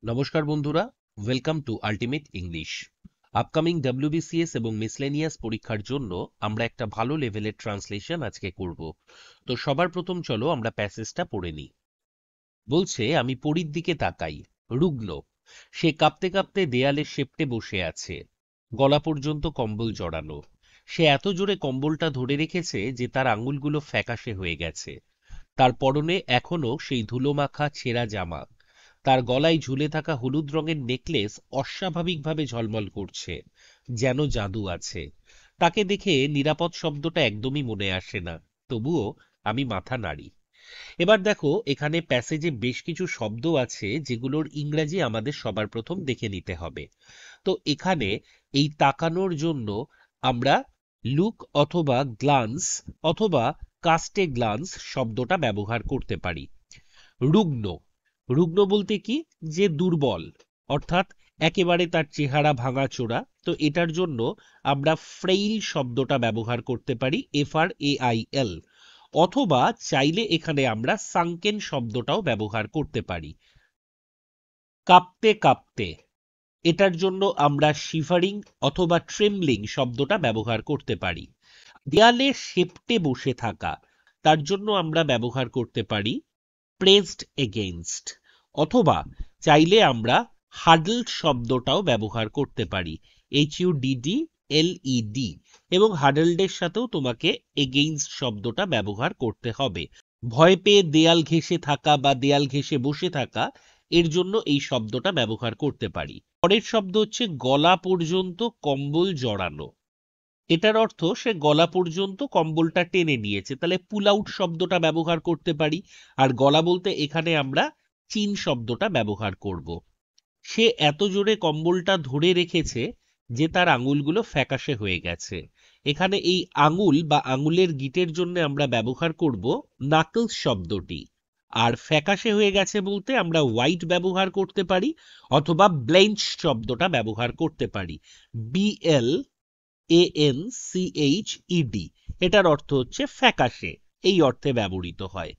নমস্কার বন্ধুরা, welcome to ultimate English. Upcoming WBCS এবং মিসলেনিয়াস পরীক্ষার জন্য আমরা একটা ভালো লেভেলের ট্রান্সলেশন আজকে করব। তো সবার প্রথম চলো আমরা প্যাসেজটা পড়ে নিই। বলছে, আমি পরীর দিকে তাকাই, রুগ্ন, সে কাঁপতে কাঁপতে দেয়ালে সেপ্টে বসে আছে, গলা পর্যন্ত কম্বল জড়ানো। সে এত জোরে কম্বলটা ধরে রেখেছে যে তার আঙুলগুলো ফ্যাকাশে হয়ে গেছে। তার পরনে এখনো সেই ধুলোমাখা ছেঁড়া জামা। তার গলায় ঝুলে থাকা হলুদ রঙের নেকলেস অস্বাভাবিকভাবে ঝলমল করছে, যেন জাদু আছে। তাকে দেখে নিরাপদ শব্দটা একদমই মনে আসে না, তবুও আমি মাথা নাড়ি। এবার দেখো, এখানে প্যাসেজে বেশ কিছু শব্দ আছে যেগুলোর ইংরেজি আমাদের সবার প্রথম দেখে নিতে হবে। তো এখানে এই তাকানোর জন্য আমরা লুক অথবা গ্লান্স অথবা কাস্টে গ্লান্স শব্দটা ব্যবহার করতে পারি। রুগ্ন, রুগ্ন বলতে কি, যে দুর্বল, অর্থাৎ একেবারে তার চেহারা ভাঙাচোরা। তো এটার জন্য আমরা ফ্রেইল শব্দটা ব্যবহার করতে পারি, FRAIL, অথবা চাইলে এখানে আমরা সাঙ্কেন শব্দটাও ব্যবহার করতে পারি। কাঁপতে কাঁপতে, এটার জন্য আমরা শিভারিং অথবা ট্রেমলিং শব্দটা ব্যবহার করতে পারি। দেয়ালে সেপ্টে বসে থাকা, তার জন্য আমরা ব্যবহার করতে পারি প্রেসড এগেইনস্ট, অথবা চাইলে আমরা হাডলড শব্দটাও ব্যবহার করতে পারি, HUDDLED, এবং হাডলডের সাথেও তোমাকে এগেইনস্ট শব্দটা ব্যবহার করতে হবে। ভয় পেয়ে দেয়াল ঘেঁষে থাকা বা দেয়াল ঘেঁষে বসে থাকা, এর জন্য এই শব্দটা ব্যবহার করতে পারি। পরের শব্দ হচ্ছে গলা পর্যন্ত কম্বল জড়ানো। এটার অর্থ সে গলা পর্যন্ত কম্বলটা টেনে নিয়েছে, তাহলে পুল আউট শব্দটা ব্যবহার করতে পারি। আর গলা বলতে এখানে আমরা চিন শব্দটা ব্যবহার করব। সে এত জোরে কম্বলটা ধরে রেখেছে যে তার আঙুলগুলো ফ্যাকাশে হয়ে গেছে। এখানে এই আঙুল বা আঙুলের গিটের জন্য আমরা ব্যবহার করব নাকলস শব্দটি। আর ফ্যাকাশে হয়ে গেছে বলতে আমরা হোয়াইট ব্যবহার করতে পারি, অথবা ব্লেঞ্চ শব্দটা ব্যবহার করতে পারি, BLANCHED। এটার অর্থ হচ্ছে ফ্যাকাশে, এই অর্থে ব্যবহৃত হয়।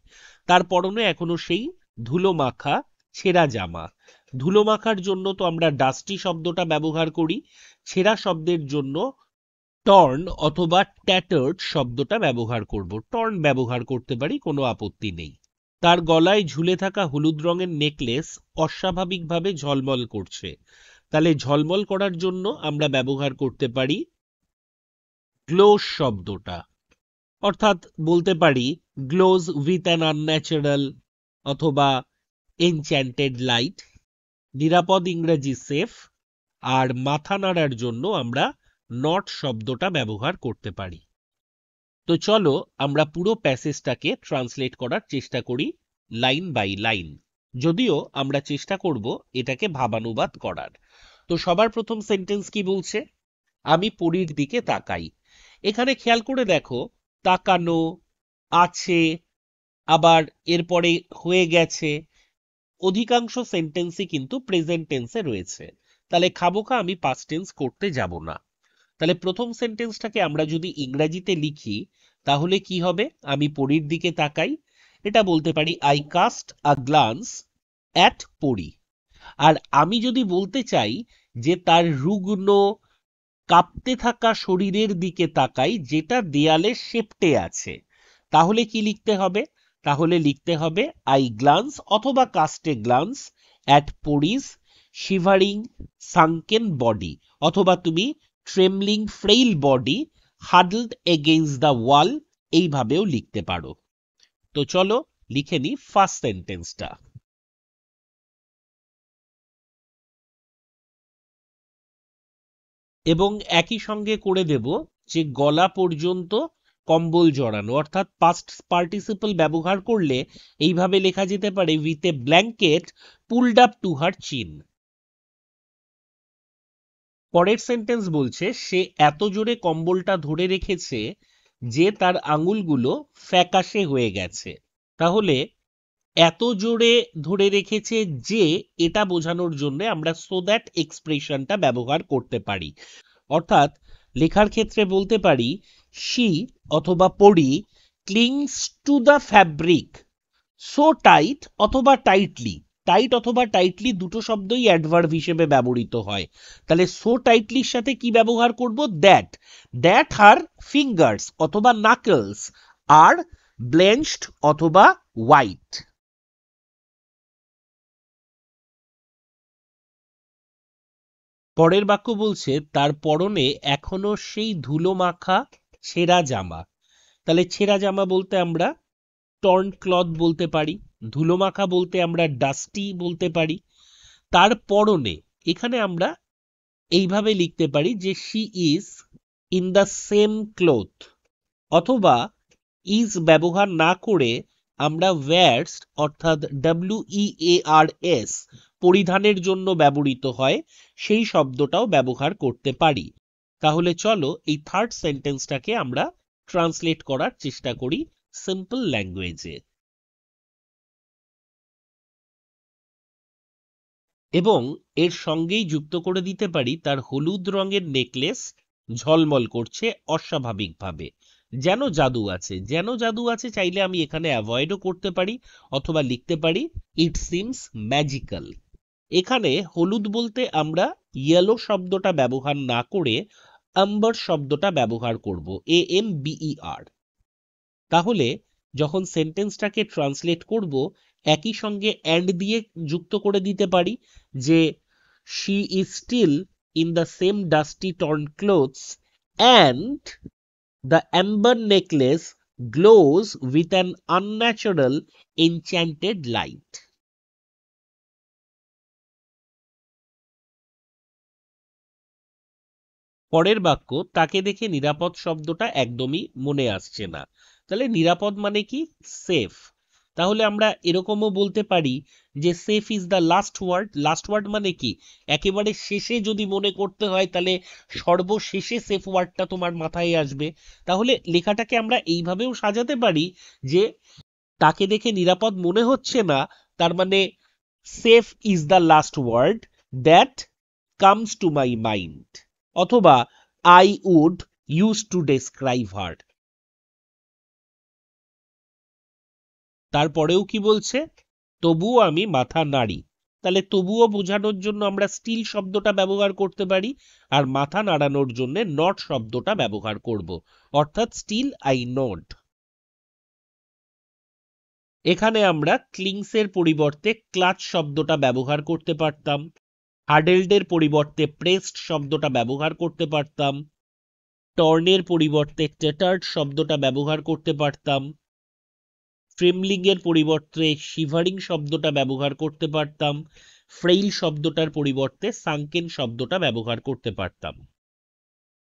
তার পরনে এখনো সেই ধুলো মাখা ছেঁড়া জামা। ধুলো মাখার জন্য তো আমরা ডাস্টি শব্দটা ব্যবহার করি, ছেঁড়া শব্দের জন্য টর্ন অথবা ট্যাটার্ড শব্দটা ব্যবহার করব। টর্ন ব্যবহার করতে পারি, কোনো আপত্তি নেই। তার গলায় ঝুলে থাকা হলুদ রঙের নেকলেস অস্বাভাবিকভাবে ঝলমল করছে, তাহলে ঝলমল করার জন্য আমরা ব্যবহার করতে পারি গ্লোজ শব্দটা, অর্থাৎ বলতে পারি গ্লোজ উইথ অ্যান আনন্যাচারাল অথবা এনচ্যান্টেড লাইট। নিরাপদ ইংরেজি সেফ। আর মাথা নাড়ার জন্য আমরা নট শব্দটা ব্যবহার করতে পারি। তো চলো আমরা পুরো প্যাসেজটাকে ট্রান্সলেট করার চেষ্টা করি লাইন বাই লাইন, যদিও আমরা চেষ্টা করব এটাকে ভাবানুবাদ করার। তো সবার প্রথম সেন্টেন্স কি বলছে, আমি পরীর দিকে তাকাই। এখানে খেয়াল করে দেখো, তাকানো আছে, আবার এরপরে হয়ে গেছে, অধিকাংশ সেন্টেন্সই কিন্তু প্রেজেন্ট টেন্সে রয়েছে। তাহলে খাবোখা আমি পাস্ট টেন্স করতে যাব না। তাহলে প্রথম সেন্টেন্সটাকে আমরা যদি ইংরেজিতে লিখি তাহলে কি হবে, আমি পরীর দিকে তাকাই। এটা বলতে পারি I cast a glance at Pari. আর আমি যদি বলতে চাই যে তার রুগ্ন কাঁপতে থাকা শরীরের দিকে তাকাই যেটা দেয়ালে সেপ্টে আছে, তাহলে কি লিখতে হবে, তাহলে লিখতে হবে আই গ্লান্স অথবা cast a glance at Pari's shivering sunken body, অথবা তুমি trembling frail body huddled against the wall, এইভাবেও লিখতে পারো। তো চলো লিখে নি ফার্স্ট সেন্টেন্সটা। এবং একই সঙ্গে করে দেব যে গলা পর্যন্ত কম্বল জড়ানো, অর্থাৎ পাস্ট পার্টিসিপল ব্যবহার করলে এইভাবে লেখা যেতে পারে with a blanket pulled up to her চিন। পরের সেন্টেন্স বলছে সে এত জোরে কম্বলটা ধরে রেখেছে যে তার আঙুলগুলো ফ্যাকাশে হয়ে গেছে। তাহলে এত জোরে ধরে রেখেছে যে, এটা বোঝানোর জন্য আমরা সো দ্যাট এক্সপ্রেশনটা ব্যবহার করতে পারি। অর্থাৎ লেখার ক্ষেত্রে বলতে পারি শি অথবা Pari clings to the fabric so tight অথবা টাইটলি, টাইট অথবা টাইটলি দুটো শব্দই অ্যাডভার্ব হিসেবে ব্যবহৃত হয়। তাহলে সো টাইটলির সাথে কি ব্যবহার করব? দ্যাট। দ্যাট হার ফিঙ্গার্স অথবা নাকলস আর ব্লেঞ্চড অথবা হোয়াইট। পরের বাক্য বলছে তার পরনে এখনো সেই ধুলো মাখা ছেঁড়া জামা। তাহলে ছেঁড়া জামা বলতে আমরা টর্ন ক্লথ বলতে পারি, ধুলো মাখা বলতে আমরা ডাস্টি বলতে পারি। তার পরনে এখানে আমরা এইভাবে লিখতে পারি যে she is in the same cloth, অথবা ইজ ব্যবহার না করে আমরা ওয়্যারস অর্থাৎ WEARS পরিধানের জন্য ব্যবহৃত হয় সেই শব্দটাও ব্যবহার করতে পারি। তাহলে চলো এই থার্ড সেন্টেন্সটাকে আমরা ট্রান্সলেট করার চেষ্টা করি সিম্পল ল্যাঙ্গুয়েজে। এবং এর সঙ্গেই যুক্ত করে দিতে পারি তার হলুদ রঙের নেকলেস ঝলমল করছে অস্বাভাবিকভাবে, যেন জাদু আছে। যেন জাদু আছে চাইলে আমি এখানে অ্যাভয়েডও করতে পারি, অথবা লিখতে পারি ইট সিমস ম্যাজিক্যাল। এখানে হলুদ বলতে আমরা ইয়েলো শব্দটা ব্যবহার না করে আম্বার শব্দটা ব্যবহার করব, AMBER। তাহলে যখন সেন্টেন্সটাকে ট্রান্সলেট করব একই সঙ্গে অ্যান্ড দিয়ে যুক্ত করে দিতে পারি যে she is still in the same dusty torn clothes and the amber necklace glows with an unnatural enchanted light. পরের বাক্য তাকে দেখে নিরাপদ শব্দটা একদমই মনে আসছে না। তাহলে নিরাপদ মানে কি? সেফ। তাহলে আমরা এরকমও বলতে পারি যে safe is the last word. Last word মানে কি? একেবারে শেষে যদি মনে করতে হয় তাহলে সর্বশেষে সেফ ওয়ার্ডটা তোমার মাথায় আসবে। তাহলে লেখাটাকে আমরা এইভাবেও সাজাতে পারি যে তাকে দেখে নিরাপদ মনে হচ্ছে না, তার মানে safe is the last word that comes to my mind, অথবা I would use to describe her. তারপরেও কি বলছে? তবুও আমি মাথা নাড়ি। তাহলে তবুও বোঝানোর জন্য আমরা স্টিল শব্দটা ব্যবহার করতে পারি, আর মাথা নাড়ানোর জন্য নট শব্দটা ব্যবহার করব, অর্থাৎ স্টিল আই নড। এখানে আমরা ক্লিংসের পরিবর্তে ক্লাচ শব্দটা ব্যবহার করতে পারতাম, হাডেলডের পরিবর্তে প্রেসড শব্দটা ব্যবহার করতে পারতাম, টর্নের পরিবর্তে টেটার্ড শব্দটা ব্যবহার করতে পারতাম, ট্রেমলিং এর পরিবর্তে শিভারিং শব্দটা ব্যবহার করতে পারতাম, ফ্রেইল শব্দটার পরিবর্তে সাঙ্কেন শব্দটা ব্যবহার করতে পারতাম।